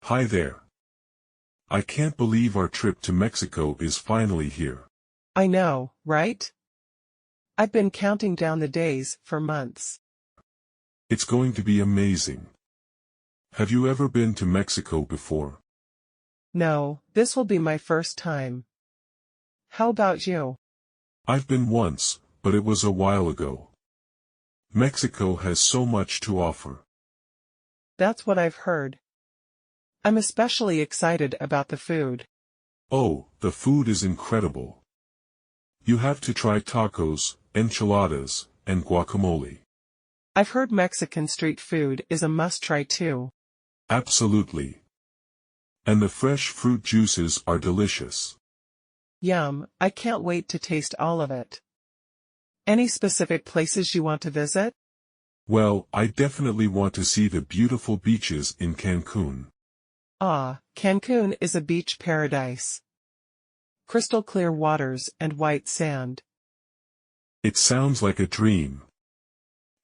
Hi there. I can't believe our trip to Mexico is finally here. I know, right? I've been counting down the days for months. It's going to be amazing. Have you ever been to Mexico before? No, this will be my first time. How about you? I've been once, but it was a while ago. Mexico has so much to offer. That's what I've heard. I'm especially excited about the food. Oh, the food is incredible. You have to try tacos, enchiladas, and guacamole. I've heard Mexican street food is a must-try too. Absolutely. And the fresh fruit juices are delicious. Yum, I can't wait to taste all of it. Any specific places you want to visit? Well, I definitely want to see the beautiful beaches in Cancun. Ah, Cancun is a beach paradise. Crystal clear waters and white sand. It sounds like a dream.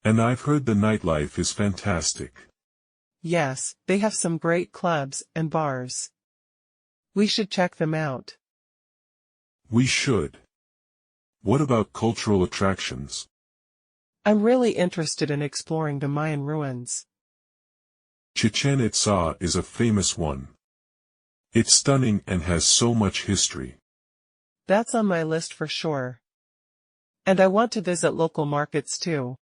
And I've heard the nightlife is fantastic. Yes, they have some great clubs and bars. We should check them out. We should. What about cultural attractions? I'm really interested in exploring the Mayan ruins. Chichen Itza is a famous one. It's stunning and has so much history. That's on my list for sure. And I want to visit local markets too.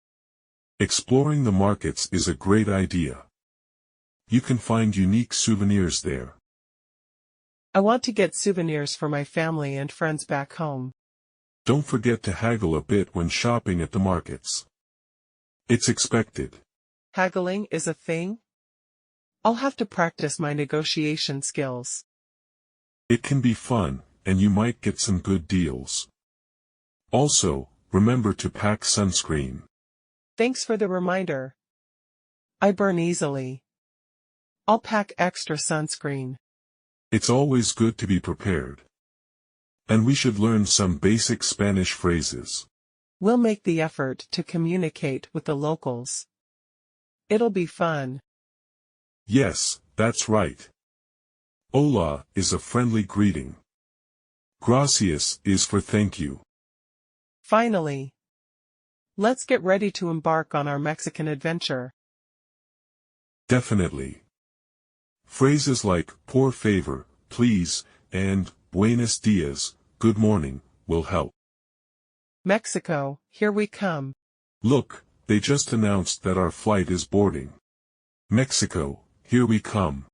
Exploring the markets is a great idea. You can find unique souvenirs there. I want to get souvenirs for my family and friends back home. Don't forget to haggle a bit when shopping at the markets. It's expected. Haggling is a thing? I'll have to practice my negotiation skills. It can be fun, and you might get some good deals. Also, remember to pack sunscreen. Thanks for the reminder. I burn easily. I'll pack extra sunscreen. It's always good to be prepared. And we should learn some basic Spanish phrases. We'll make the effort to communicate with the locals. It'll be fun. Yes, that's right. Hola is a friendly greeting. Gracias is for thank you. Finally. Let's get ready to embark on our Mexican adventure. Definitely. Phrases like por favor, please, and buenos dias, good morning, will help. Mexico, here we come. Look, they just announced that our flight is boarding. Mexico, here we come.